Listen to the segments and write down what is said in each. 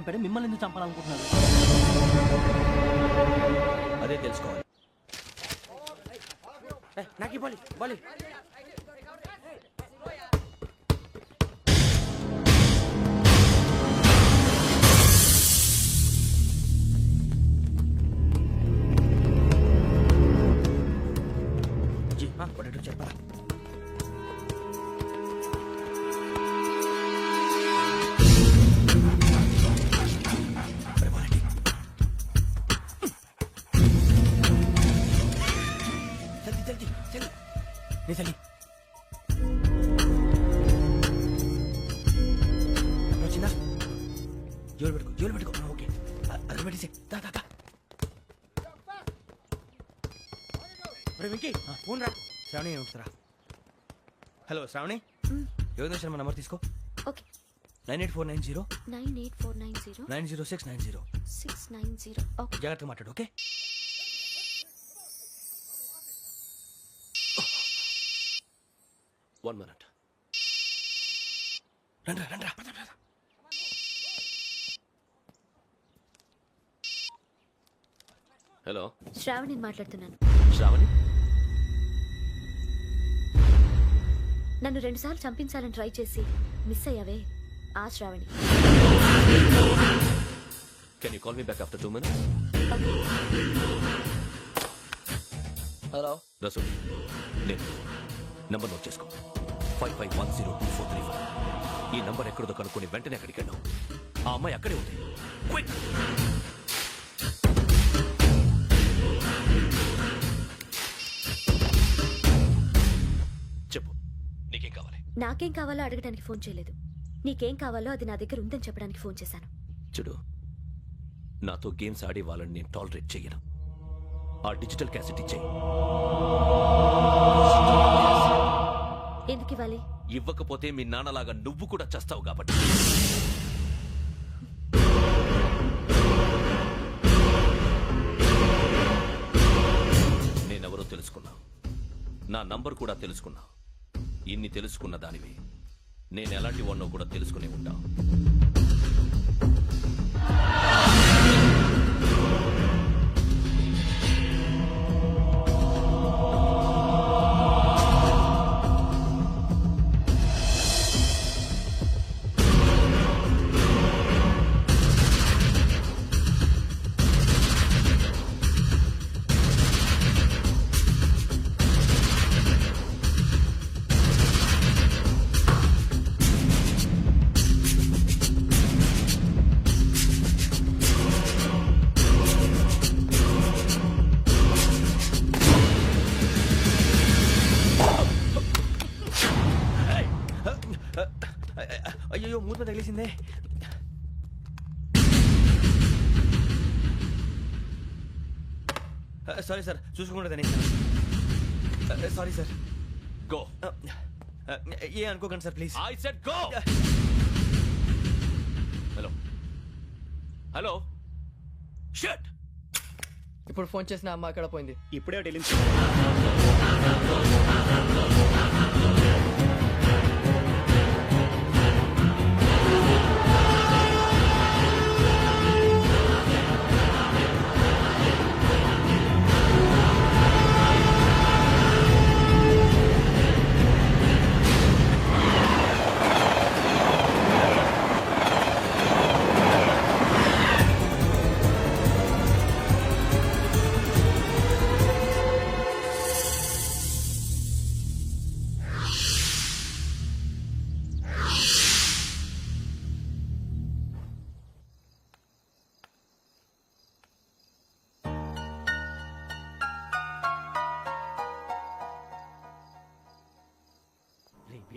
చంపాడు, మిమ్మల్ని ఎందుకు చంపాలనుకుంటున్నారు? అదే తెలుసుకోవాలి. నాకు బాలి బాలి చెప్పరా? చలి వచ్చిందా? జోలు పెట్టుకో. ఓకే, అది పెట్టేసి వెంకీ ఫోన్ రా. శ్రావణి ఉంటురా. హలో శ్రావణి, యోగేంద్ర శర్మ నంబర్ తీసుకో. ఓకే. 98490 98490 90690. 690. ఓకే. జాగ్రత్తగా మాట్లాడు. ఓకే. One minute. రండ్రా. హలో, శ్రావణి మాట్లాడుతున్నాను. శ్రావణి. నన్ను 2 సార్లు చంపించాలని ట్రై చేసి మిస్ అయ్యావే, ఆ Shravani. Can you call me back after 2 minutes? Hello Rasool, నేను నంబర్ నోట్ చేసుకో. 55102435. ఈ నంబర్ ఎక్కడదో కనుక్కొని వెంటనే అక్కడికి వెళ్ళాం. ఆ అమ్మాయి అక్కడే ఉంది. క్విక్. చెప్పు, నీకేం కావాలి? నాకేం కావాలో అడగడానికి ఫోన్ చేయలేదు. నీకేం కావాలో అది నా దగ్గర ఉందని చెప్పడానికి ఫోన్ చేశాను. చూడు, నాతో గేమ్స్ ఆడే వాళ్ళని నేను టాలరేట్ చెయ్యను. ఆ డిజిటల్ క్యాసెట్ ఇచ్చేయి. ఎందుకు ఇవ్వాలి? ఇవ్వకపోతే మీ నాన్నలాగా నువ్వు కూడా చస్తావు కాబట్టి. నేనెవరో తెలుసుకున్నావు, నా నంబర్ కూడా తెలుసుకున్నావు. ఇన్ని తెలుసుకున్న దానివి నేను ఎలాంటి వాడినో కూడా తెలుసుకునే ఉంటావు. అయ్యో, మూత తగిలేసిందే. సారీ సార్, చూసుకుంటుందని. Sorry sir. గో. ఏ అనుకోకండి sir, please. I said go. Hello hello, shut. ఇప్పుడు ఫోన్ చేసిన అమ్మ అక్కడ పోయింది. ఇప్పుడే వెళ్ళింది.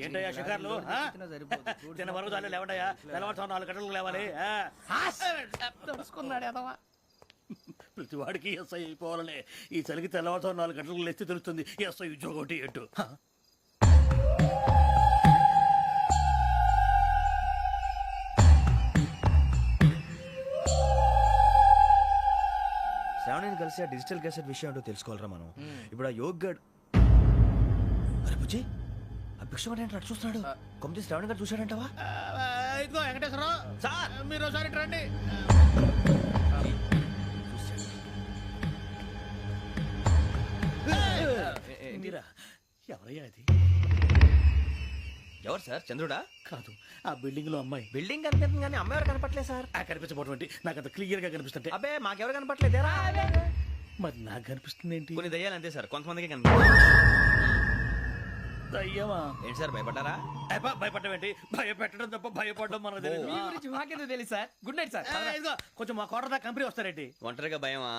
ఏంటయ్యా షికార్లు? తిన్న వరకు చాలు లేవడయ్యా. తెల్లవారుతో 4 గంటలకు లేవాలి. తెలుసుకున్నాడు ఎదవా. ప్రతి వాడికి ఎస్ఐ అయిపోవాలనే. ఈ చలికి తెల్లవారుతో 4 గంటలకు లేస్తే తెలుస్తుంది ఎస్ఐ ఉద్యోగం ఒకటి ఎట్టు. శ్రావణిని కలిసి ఆ డిజిటల్ క్యాసెట్ విషయం ఏంటో తెలుసుకోవాలరా మనం. ఇప్పుడు ఆ యోగ్ గడ్, అరే బుజ్జి, ఆ భిక్షం ఏంటంటే అటు చూస్తున్నాడు. కొమ్మతి శ్రావణి గారు చూశాడంటావా? ఇదిగో వెంకటేశ్వరరావు సార్ మీరు ఒకసారి రండి. మీరా ఎవరయ్యా అది? ఎవరు సార్ చంద్రుడా? కాదు, ఆ బిల్డింగ్ లో అమ్మాయి. బిల్డింగ్ కనిపిస్తుంది కానీ అమ్మ ఎవరు కనపట్లేదు సార్. ఆ కనిపించబోటువంటి నాకు అంత క్లియర్ గా కనిపిస్తుంటే అబ్బే మాకెవరు కనపట్లేదేరా? మరి నాకు కనిపిస్తుంది ఏంటి? కొన్ని దయ్యాలు అంతే సార్, కొంతమందికి కనిపిస్తుంది. అయ్యమా ఏంటి సార్ భయపడ్డారా? భయపడడం ఏంటి? భయపెట్టడం తప్ప భయపడడం మనకు తెలియదు. మీ గురించి మాకేదో తెలుసు సార్. Good night sir. ఇదిగో కొంచెం మా కోట దాకా కంపెనీ వస్తారేంటి? ఒంటరిగా భయమా?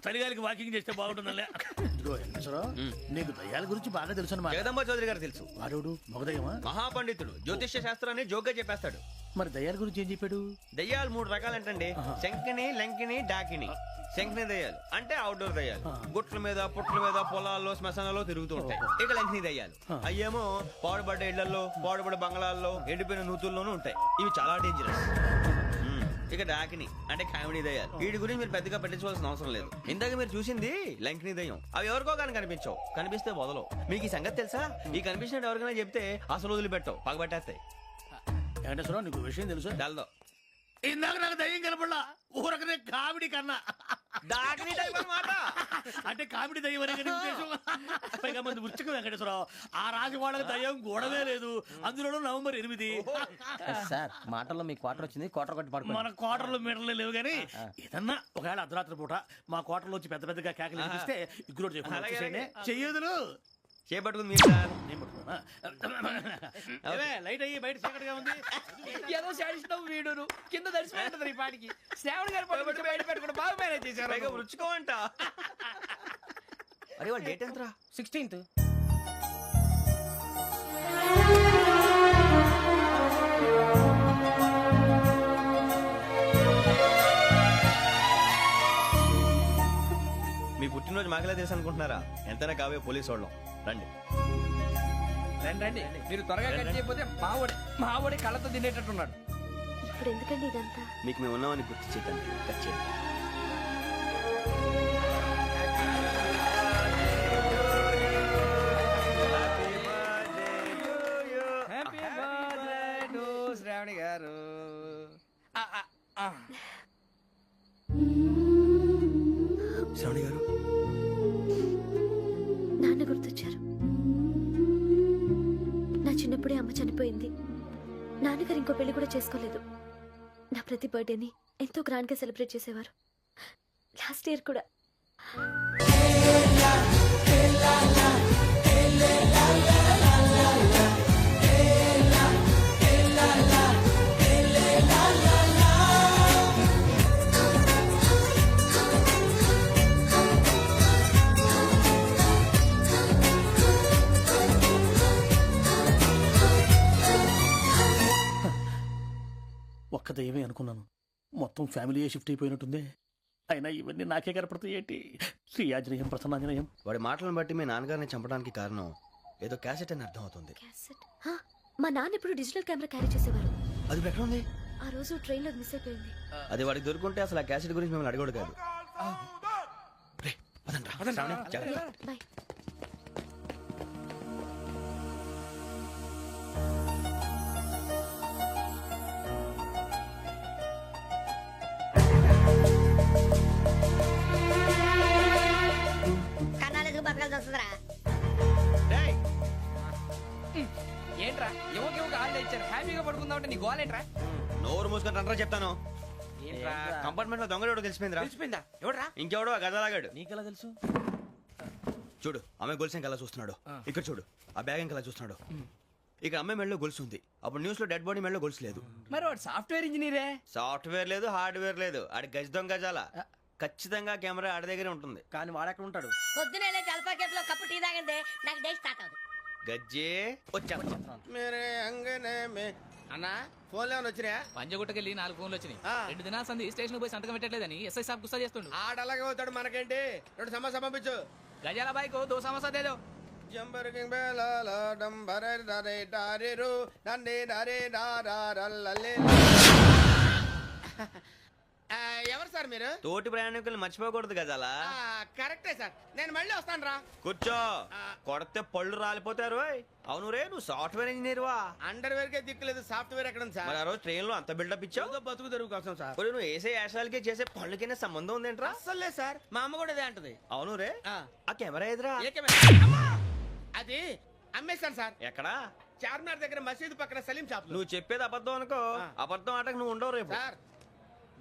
చలిగాలికి వాకింగ్ చేస్తే బాగుంటుందిలే. ఇదిగో వెంకటేశ్వరరావు, నీకు దయ్యాల గురించి బాగా తెలుసు అన్నమాట. జగదంబ చౌదరి గారు తెలుసు. వాడోడు మగదయ్యమా? మహాపండితుడు, జ్యోతిష్య శాస్త్రాన్ని జోగ్గా చెప్పేస్తాడు. మరి దయ్యాల గురించి ఏం చెప్పాడు? దయ్యాలు 3 రకాలంటండి. శంకిని, లంకిని, డాకిని. శంకిని దయ్యాలు అంటే అవుట్డోర్ దయ్యాలు, గుట్ల మీద పుట్ల మీద పొలాల్లో శ్మశానాల్లో తిరుగుతూ ఉంటాయి. ఇక లంకిని దయ్యాలు అయ్యేమో పాడుబడ్డ ఇళ్లలో, పాడుబడ్డ బంగ్లాల్లో, ఎండిపోయిన నూతుల్లోనూ ఉంటాయి. ఇవి చాలా డేంజరస్. ఇక డాకిని అంటే కామెడీ దయ్యాలు. వీటి గురించి మీరు పెద్దగా పట్టించుకోవాల్సిన అవసరం లేదు. ఇందాక మీరు చూసింది లంకిని దయ్యం. అవి ఎవరికో కానీ కనిపించవు, కనిపిస్తే వదలవు. మీకు ఈ సంగతి తెలుసా? ఈ కనిపించినట్టు ఎవరికైనా చెప్తే అసలు వదిలిపెట్టవు, పగబట్టేస్తాయి. వెంకటేశ్వరరావు, నీకు విషయం తెలుసు? డల్దో ఇందాక నాకు దయ్యం కనపడలా, ఊరకనే కామెడీ కన్నా. డాకిని టైప్ అన్నమాట. అంటే కామెడీ దయ్యం అనే కదా ఉద్దేశం. పైగా మంది ఉచ్చక వెంకటేశ్వరరావు, ఆ రాజు వాళ్ళకి దయ్యం గొడవే లేదు. అందులోనూ నవంబర్ 8. సార్ మాటల్లో మీ క్వార్టర్ వచ్చింది. క్వార్టర్ కొట్టి పడుకో. మన క్వార్టర్లో మీటర్లు లేవు కానీ ఏదన్నా ఒకవేళ అర్ధరాత్రి పూట మా క్వార్టర్లో వచ్చి పెద్ద పెద్దగా కేకలు వినిపిస్తే ఇగ్గురు చెప్పండి చెయ్యదులు చేపట్టుకుంది మీరు సార్. నేను పట్టుకున్నా. ఏవే, లైట్ అయ్యి బయట చీకటిగా ఉంది. ఏదో శాడిస్తావు వీడును కింద దర్శనం ఈ పాటికి. శ్రావణ్ గారు పట్టుకుంటే బయట పెట్టుకుంటే బాగా మేనేజ్ చేశారు. పైగా రుచుకోవంట. అరే వాళ్ళ డేట్ ఎంతరా? 16th. మీ పుట్టినరోజు మాకలే తెలుసు అనుకుంటున్నారా? ఎంతైనా కావే పోలీసు వాళ్ళం. రండి రండి మీరు త్వరగా కట్ చేయకపోతే మావోడి కళ్ళతో తినేటట్టున్నాడు. ఇప్పుడు ఎందుకండి ఇదంతా? మీకు మేము ఉన్నామని గుర్తు చేయకండి. కట్ చేయండి. హ్యాపీ బర్త్డే టు శ్రావణి గారు. శ్రావణి గారు నాన్న గుర్తొచ్చారు. నా చిన్నప్పుడే అమ్మ చనిపోయింది. నాన్నగారు ఇంకో పెళ్లి కూడా చేసుకోలేదు. నా ప్రతి బర్త్డేని ఎంతో గ్రాండ్ గా సెలబ్రేట్ చేసేవారు. లాస్ట్ ఇయర్ కూడా. ఒక్క దయ్యమే అనుకున్నాను, మొత్తం ఫ్యామిలీ షిఫ్ట్ అయిపోయినట్టుంది. అయినా ఇవన్నీ నాకే కనపడతాయి ఏంటి? శ్రీ ఆంజనేయం ప్రసన్నాంజనేయం. వాడి మాటలను బట్టి మీ నాన్నగారిని చంపడానికి కారణం ఏదో క్యాసెట్ అని అర్థం అవుతుంది. క్యాసెట్? హా, మా నాన్న ఇప్పుడు డిజిటల్ కెమెరా క్యారీ చేసేవారు. అది ఇప్పుడు ఎక్కడ ఉంది? ఆ రోజు ట్రైన్ లో మిస్ అయిపోయింది. అది వాడికి దొరుకుంటే అసలు ఆ క్యాసెట్ గురించి మేము అడగడు కాదు. రేయ్, పదండ్రా. శ్రావణి, జాగ్రత్త. బాయ్. కన్నాలకు బతకాల్సి వస్తుందిరా. రేయ్, ఏంట్రా ఎవరికి హాలిడే ఇచ్చారు, హ్యాపీగా పడుకుందాం అంటే నీ గోలేంట్రా? నోరు మూసుకొని రండ్రా చెప్తాను. ఏంట్రా కంపార్ట్మెంట్ లో దొంగడు తెలిసిపోయిందిరా. తెలిసిపోయిందా? ఎవడ్రా? ఇంకెవడో ఆ గదలాగాడు. నీకెలా తెలుసు? చూడు, ఆమె గొలుసు ఇంకలా చూస్తున్నాడు. ఇక్కడ చూడు, ఆ బ్యాగ్ ఇంకలా చూస్తున్నాడు. ఇక అమ్మాయి మెడలో గొలుసు ఉంది. అప్పుడు న్యూస్ లో డెడ్ బాడీ మెడలో గొలుసు లేదు. మరి వాడు సాఫ్ట్వేర్ ఇంజనీరే. సాఫ్ట్వేర్ లేదు, హార్డ్వేర్ లేదు. ఆడి గజ దొంగ గజాల. ఖచ్చితంగా కెమెరా ఆడి దగ్గరే ఉంటుంది. కానీ వాడెక్కడ ఉంటాడు? పొద్దునే లేచి అల్పాకెట్లో కప్పు టీ తాగంటే నాకు డే స్టార్ట్ అవుతుంది. గజ్జే వచ్చా. మేరే అంగనే మే అన్నా ఫోన్లో ఏమైనా వచ్చినాయా? పంజగుట్టకెళ్ళి 4 ఫోన్లు వచ్చినాయి. 2 దినాల సంది స్టేషన్ పోయి సంతకం పెట్టలేదని ఎస్ఐ సాబ్ గుస్తా చేస్తుండు. ఆడలాగే పోతాడు, మనకేంటి? 2 సమస్య పంపించు. గజాల బైక్ 2 సమస్య దేదో. జంబరకింగ్ బేలాల డంబరే దరే దారేరు నన్నే దరే దారారల్లలే. ఎవరు సార్ మీరు తోటి ప్రయాణికులు మర్చిపోకూడదు గజాల. కరెక్టే సార్, నేను మళ్ళీ వస్తాను రా. కూర్చో, కొడితే పళ్ళు రాలిపోతారు. అవును రే, నువ్వు సాఫ్ట్వేర్ ఇంజనీర్ వా? అండర్వేర్ కే దిక్కులేదు, సాఫ్ట్వేర్ ఎక్కడ ఉంది సార్? మరి ఆ రోజు ట్రైన్ లో అంత బిల్డప్ ఇచ్చావు. ఏదో బతుకు తెరుగు కోసం సార్. మరి నువ్వు వేసే యాశాలకి చేసే పళ్ళకైనా సంబంధం ఉందేంట్రా? అస్సలు లేదు సార్, మా అమ్మ కూడా అదే అంటది. అవును రే, ఆ. ఆ కెమెరా ఎదురా ఏ కెమెరా? అమ్మా! అది అమ్మేశాను సార్. ఎక్కడా? చార్మినార్ దగ్గర మసీదు పక్కన సలీం షాప్ లో. నువ్వు చెప్పేది అబద్ధం అనుకో, ఆ. అబద్ధం ఆటకు నువ్వు ఉండవు రేపు. సార్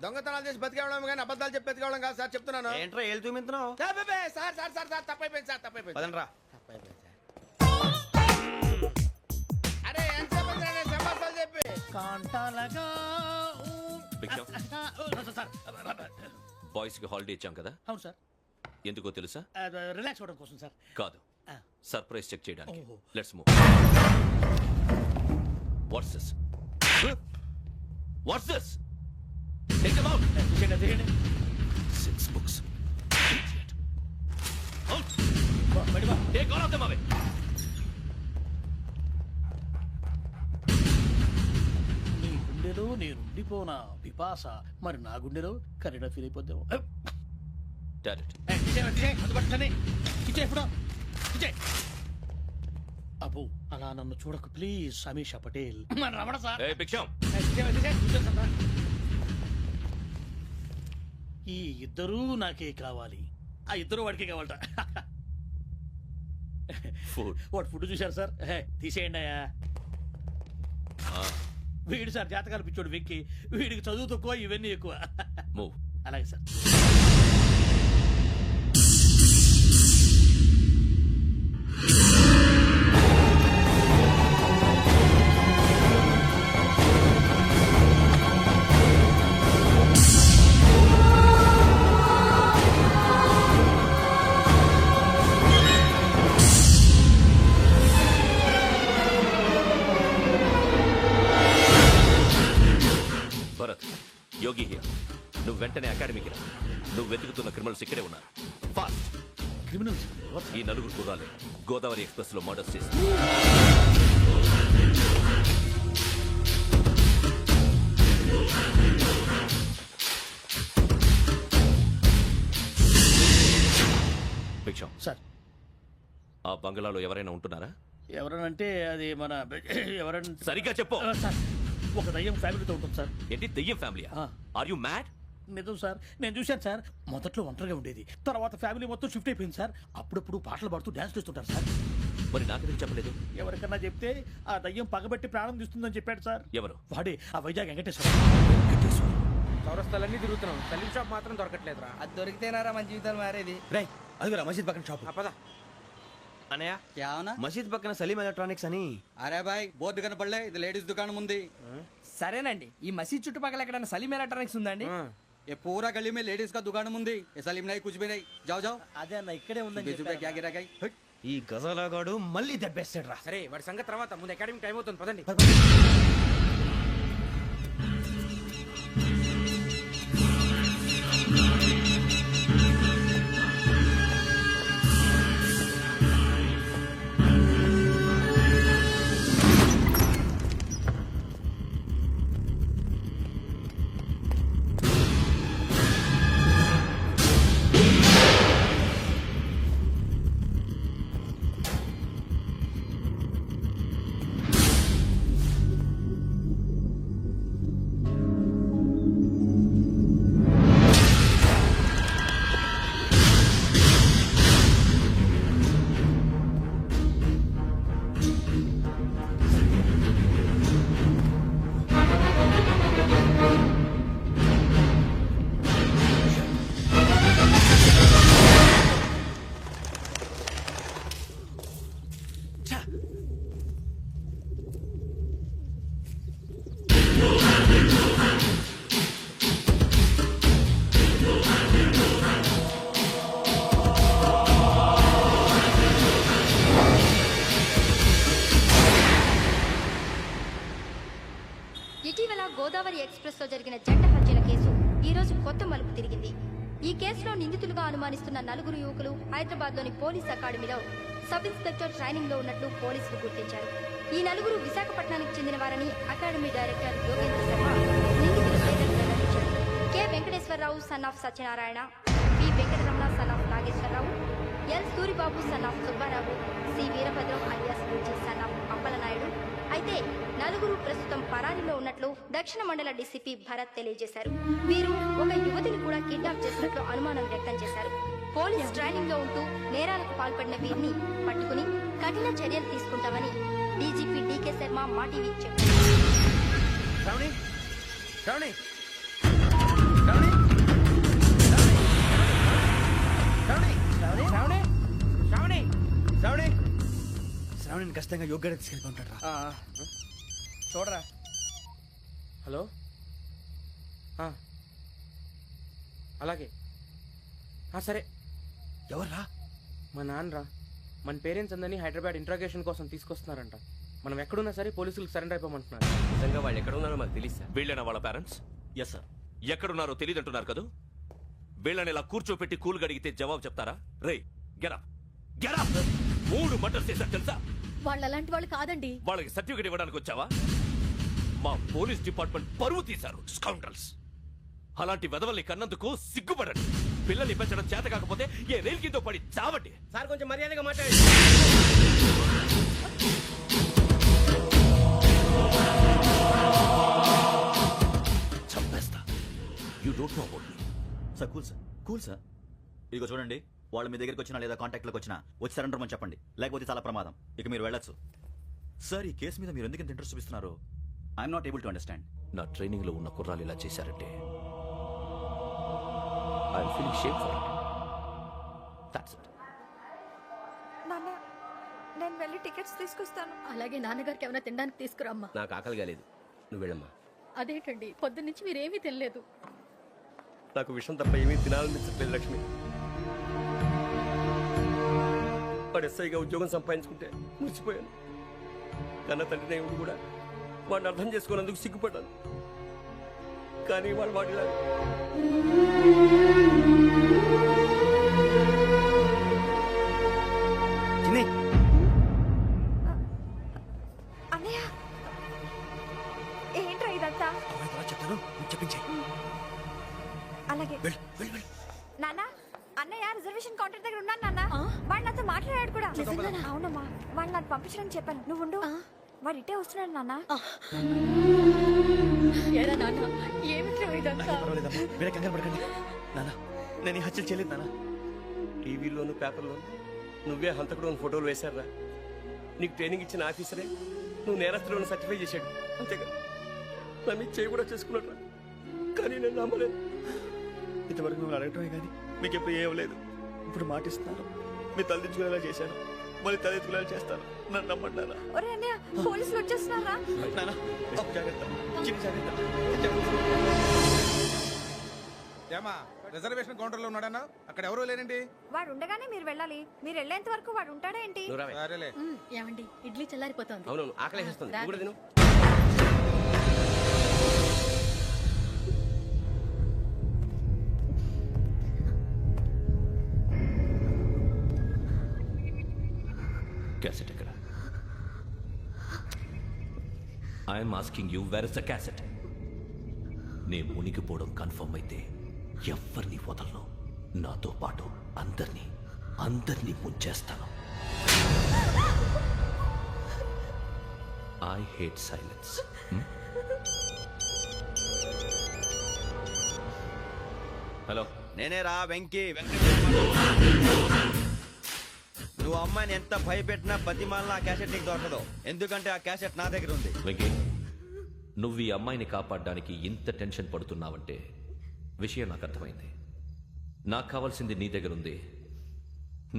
దొంగతనాలు చేసి బతికేవడం కానీ అబద్ధాలు చెప్పి బతికేవడం కాదు సార్, చెప్తున్నాను. ఏంట్రా ఏళ్ళు చూపించినావు? Sir sir sir sir sir తప్పైపోయింది సార్, తప్పైపోయింది. పదండ్రా. తప్పైపోయింది సార్. అరే ఎంతసేపు అయింది రా నేను సమాసాలు చెప్పి? కాంటాలగా భిక్షం, బాయ్స్ కి హాలిడే ఇచ్చాం కదా, అవును సార్, ఎందుకో తెలుసా? రిలాక్స్ అవ్వడం కోసం సార్. కాదు, సర్ప్రైజ్ చెక్ చేయడానికి. ఓహో. Let's move. What's this? What's this? Take them out. తీయండి. 6 books. Out. బయట బా. Take all of them away. నీ గుండెలో నేనుండిపోనా పిపాస, మరి నా గుండెలో కరీడా ఫీల్ అయిపోద్దాము. Direct. అబ్బో అలా నన్ను చూడకు please, Sameesha Patel. Ramana sir. Hey, భిక్షం. ఈ ఇద్దరూ నాకే కావాలి, ఆ ఇద్దరు వాడికే కావాలట. Food. వాడు ఫుడ్ చూశారు సార్, తీసేయండి అయ్యా. వీడు సార్ జాతకాలు పిచ్చోడు వెక్కి, వీడికి చదువు తక్కువ ఇవన్నీ ఎక్కువ. Move. అలాగే సార్. Bharat, Yogi here. నువ్వు వెంటనే అకాడమీకి రా. నువ్వు వెతుకుతున్న క్రిమినల్స్ ఇక్కడే ఉన్నారు. ఫాస్ట్. క్రిమినల్స్ ఈ నలుగురు కుర్రాలే గోదావరి ఎక్స్ప్రెస్ లో మర్డర్స్ చేసి భిక్షం, సార్. ఆ బంగ్లాలో ఎవరైనా ఉంటున్నారా? ఎవరనంటే అది మన ఎవరన్నా సరిగ్గా చెప్పు. సార్, ఒక దయ్యం ఫ్యామిలీతో ఉంటుంది సార్. ఏంటి దెయ్యం ఫ్యామిలీ? ఆ. Are you mad? నిజం సార్, నేను చూశాను సార్. మొదట్లో ఒంటరిగా ఉండేది, తర్వాత ఫ్యామిలీ మొత్తం షిఫ్ట్ అయిపోయింది సార్. అప్పుడప్పుడు పాటలు పాడుతూ డాన్స్ చేస్తుంటారు సార్. మరి నాకెందుకు చెప్పలేదు? ఎవరికన్నా చెప్తే ఆ దయ్యం పగబెట్టి ప్రాణం తీస్తుందని చెప్పాడు సార్. ఎవరు? వాడే ఆ వైజాగ్ వెంకటేశ్వర. చౌరస్తాలన్నీ తిరుగుతున్నాం, సలీం షాప్ మాత్రం దొరకట్లేదురా. అది దొరికితేనారా మన జీవితాలు మారేది. రే అదిగురా మసీద్ పక్కన షాప్. పద. అనయ్య, क्या होना? మసీద్ పక్కన సలీం ఎలక్ట్రానిక్స్ అని. అరే బాయ్ బోర్డు కనపడలే, ఇది లేడీస్ దుకాణం ఉంది. సరేనండి, ఈ మసీద్ చుట్టుపక్కల ఎక్కడైనా సలీం ఎలక్ట్రానిక్స్ ఉందండి? ये पूरा गली में लेडीज का दुकान मुंदी, ये सलीम नहीं कुछ भी नहीं. जाओ जाओ. అదే అన్న ఇక్కడే ఉందని बीस रुपए क्या गिरा गई? ఈ గజాలగాడు మళ్ళీ దెబ్బేస్తాడు రా. సరే వాడి సంగతి తర్వాత, ముందు అకాడమీ టైం అవుతుంది, పదండి. ఇటీవల గోదావరి ఎక్స్ప్రెస్ లో జరిగిన జంట హత్యల కేసు ఈ రోజు కొత్త మలుపు తిరిగింది. ఈ కేసులో నిందితులుగా అనుమానిస్తున్న నలుగురు యువకులు హైదరాబాద్ లోని పోలీస్ అకాడమీలో సబ్ ఇన్స్పెక్టర్ ట్రైనింగ్ లో ఉన్నట్లు పోలీసులు గుర్తించారు. ఈ నలుగురు విశాఖపట్నానికి చెందిన వారని అకాడమీ డైరెక్టర్ యోగేంద్ర శర్మ నిందితుల పేర్లను వెల్లడించారు. Venkateswararao son of Satyanarayana, P Venkataramana son of Nageswararao, L Suribabu son of Subbarao, C Veerabhadram alias Bujji son of Appalanaidu. అయితే నలుగురు ప్రస్తుతం పరారీలో ఉన్నట్లు దక్షిణ మండల డీసీపీ భరత్ తెలియజేశారు. వీరు ఒక యువతిని కూడా కిడ్నాప్ చేసినట్లు అనుమానం వ్యక్తం చేశారు. పోలీస్ ట్రైనింగ్ లో ఉంటూ నేరాలకు పాల్పడిన వీరిని పట్టుకుని కఠిన చర్యలు తీసుకుంటామని డీజీపీ డీకే శర్మ మా టీవీకి చెప్పారు. శ్రావణి శ్రావణి శ్రావణి శ్రావణి శ్రావణి శ్రావణి శ్రావణి శ్రావణిని ఖచ్చితంగా యోగ్యత తీసుకెళ్ళిపోతాడు రా. చూడరా. హలో, అలాగే సరే. ఎవర్రా? మా నాన్నరా. మన పేరెంట్స్ అందరినీ హైదరాబాద్ ఇంట్రాగేషన్ కోసం తీసుకొస్తున్నారంట. మనం ఎక్కడున్నా సరే పోలీసులకు సరెండర్ అయిపోమంటున్నారు. నిజంగా వాళ్ళు ఎక్కడ ఉన్నారో మాకు తెలియదు సార్. వీళ్ళేనా వాళ్ళ పేరెంట్స్? Yes sir. ఎక్కడున్నారో తెలియదంటున్నారు కదా. వీళ్ళని ఇలా కూర్చోపెట్టి కూల్ గడిగితే జవాబు చెప్తారా? రే గెటప్ గెటప్. 3 మర్డర్స్ చేశారు తెలుసా? వాళ్ళు అలాంటి వాళ్ళు కాదండి. వాళ్ళకి సర్టిఫికేట్ ఇవ్వడానికి వచ్చావా? మా పోలీస్ డిపార్ట్మెంట్ పరువు తీశారు స్కౌండ్రల్స్. అలాంటి వెధవల్ని కన్నందుకు సిగ్గుపడండి. పిల్లల్ని పెంచడం చేత కాకపోతే ఏ రైలు కింద పడి చావండి. సార్ కొంచెం మర్యాదగా మాట్లాడండి. చంపేస్తా. You don't know about me. Sir cool sir. ఇదిగో చూడండి, వాళ్ళు మీ దగ్గరికి వచ్చినా లేదా కాంటాక్ట్లోకి వచ్చినా వచ్చి సరెండర్ అని చెప్పండి, లేకపోతే చాలా ప్రమాదం. ఇక మీరు వెళ్ళొచ్చు. సార్, ఈ కేసు మీద మీరు ఎందుకు ఇంత ఇంట్రెస్ట్ చూపిస్తున్నారు? I'm not able to understand. నా ట్రైనింగ్ లో ఉన్న కుర్రాలు ఇలా చేశారంటే I'm feeling shame for it. That's it. నాన్న, నేను వెళ్ళి టికెట్స్ తీసుకొస్తాను. అలాగే నాన్నగారికి ఏమైనా తినడానికి తీసుకురమ్మా. నాకు ఆకలి కాలేదు, నువ్వు వెళ్ళమ్మా. అదేంటండి, పొద్దున్నుంచి మీరేమీ తినలేదు. నాకు విషయం తప్ప ఏమీ తినాలనిపించట్లేదు లక్ష్మి. వాడు ఎస్ఐగా ఉద్యోగం సంపాదించుకుంటే మురిసిపోయాను. కన్న తండ్రి ఉండి కూడా వాడిని అర్థం చేసుకున్నందుకు సిగ్గుపడ్డాను. కానీ వాడు వాడిలా అన్నయ్య, ఏంట్రా ఇదంతా? చెప్తాను, చెప్పించే. అలాగే నాన్న. అన్నయ్య రిజర్వేషన్ కౌంటర్ దగ్గర ఉన్నాను నాన్న. వాడు నాతో మాట్లాడాడు కూడా. అవునమ్మా, వాడు నాకు పంపించడానికి చెప్పాను. నువ్వు ఉండు, వాడు ఇట్టే వస్తున్నాడు నాన్న. పర్వాలేదమ్మా, వేరే కంగారు పడకండి. నాన్న, నేను ఈ హత్యలు చేయలేదు నాన్న. టీవీలోను పేపర్లోను నువ్వే హంతకుడు ఫోటోలు వేశారా? నీకు ట్రైనింగ్ ఇచ్చిన ఆఫీసరే నువ్వు నేరస్తులను సర్టిఫై చేశాడు. అంతేగా నా మీద చేయి కూడా చేసుకున్నాడు. కానీ నేను నమ్మలేదు. ఇంతవరకు మిమ్మల్ని అడగటమే కానీ మీకు ఎప్పుడు ఏం లేదు. ఇప్పుడు మాటిస్తున్నాను, మీ తలదించుకునేలా చేశాను, మళ్ళీ తలెత్తుకునేలా చేస్తాను. నన్ను నమ్మంటారా? పోలీసులు వచ్చేస్తున్నారా? నాన్న, జాగ్రత్త, చిన్న జాగ్రత్త. ఏమా రిజర్వేషన్ కౌంటర్ లో ఉన్నాడన్నా? అక్కడ ఎవరూ లేనండి. వాడు ఉండగానే మీరు వెళ్ళాలి. మీరు వెళ్ళేంత వరకు వాడు ఉంటాడా ఏంటి? సరేలే. ఏమండి, ఇడ్లీ చల్లారిపోతుంది. అవునవును, ఆకలేస్తుంది. నువ్వు కూడా తిను. క్యాసెట్ ఎక్కడ? I'm asking you, where is the cassette? నే మునిగిపోవడం కన్ఫర్మ్ అయితే ఎవ్వరిని వదలను. నాతో పాటు అందరినీ ముంచేస్తాను. I hate silence. హలో, నేనేరా వెంకీ. నువ్వు అమ్మాయిని ఎంత భయపెట్టినా బతిమాలినా ఆ క్యాసెట్ నీకు దొరకదు. ఎందుకంటే ఆ క్యాసెట్ నా దగ్గర ఉంది. వెంకీ, నువ్వు ఈ అమ్మాయిని కాపాడడానికి ఇంత టెన్షన్ పడుతున్నావంటే విషయం నాకు అర్థమైంది. నాకు కావాల్సింది నీ దగ్గర ఉంది,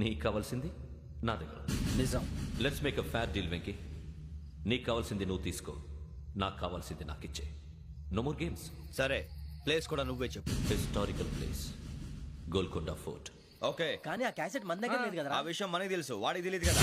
నీకు కావాల్సింది నా దగ్గర ఉంది. నిజం. Let's make a fair deal Venky. నీకు కావాల్సింది నువ్వు తీసుకో, నాకు కావాల్సింది నాకు ఇచ్చే. No more games. సరే, ప్లేస్ కూడా నువ్వే చెప్పు. Historical place, Golconda fort. Okay, కానీ ఆ క్యాసెట్ మన దగ్గర లేదు కదా. ఆ విషయం మనకి తెలుసు, వాడికి తెలియదు కదా.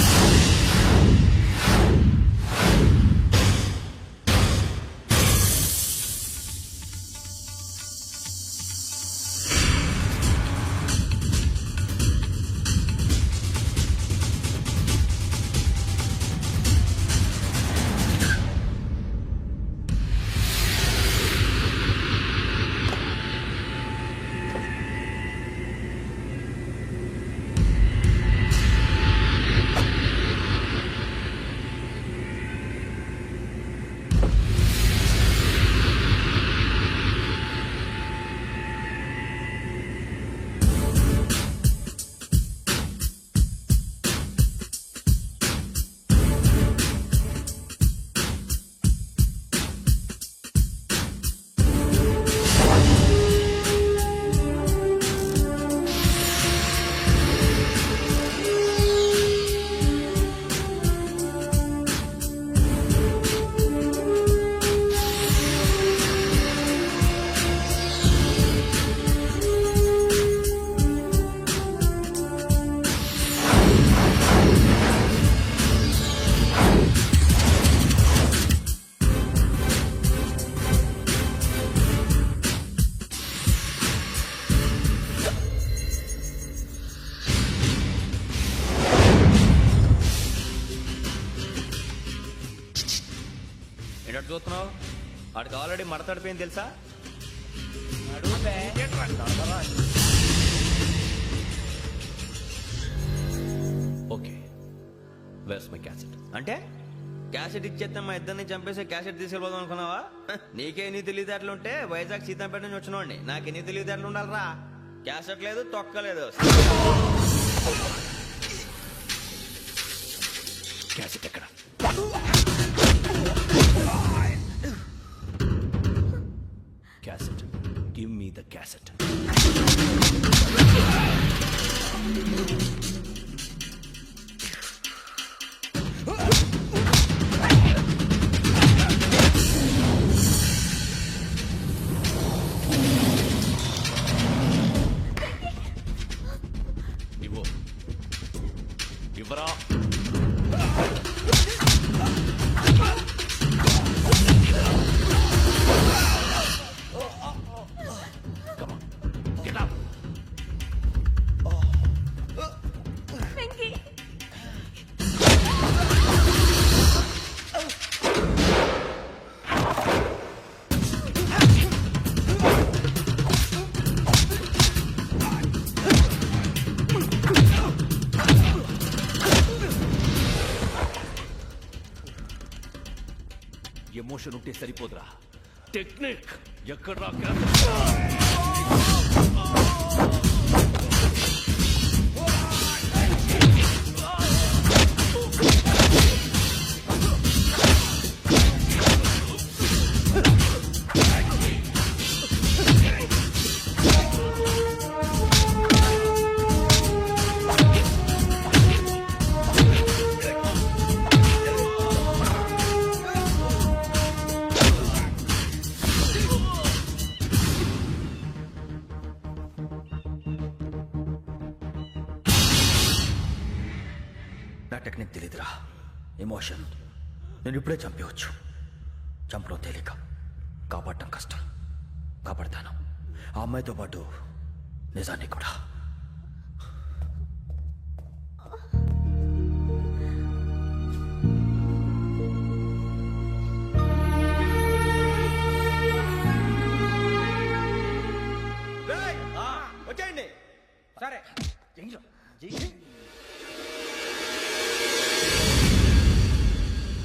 వాడికి ఆల్రెడీ మడతడిపోయింది తెలుసా. Okay, where's my cassette? అంటే క్యాసెట్ ఇచ్చేస్తే మా ఇద్దరిని చంపేసి క్యాసెట్ తీసుకెళ్ళిపోదాం అనుకున్నావా? నీకే ఎన్ని తెలివితేటలు ఉంటే వైజాగ్ సీతంపేట నుంచి వచ్చినోండి, నాకు ఎన్ని తెలివితేటలు ఉండాలరా. క్యాసెట్ లేదు, తొక్కలేదు. క్యాసెట్ ఎక్కడ? Cassette, give me the cassette. ఇవ్వు, ఇవ్వరా. ఎమోషన్ ఉంటే సరిపోదురా, టెక్నిక్ ఎక్కడ్రా? నా టెక్నిక్ తెలీదురా, ఎమోషన్. నేను ఇప్పుడే చంపేవచ్చు. చంపడం తేలిక, కాపాడటం కష్టం. కాపాడతాను ఆ అమ్మాయితో పాటు నిజాన్ని కూడా.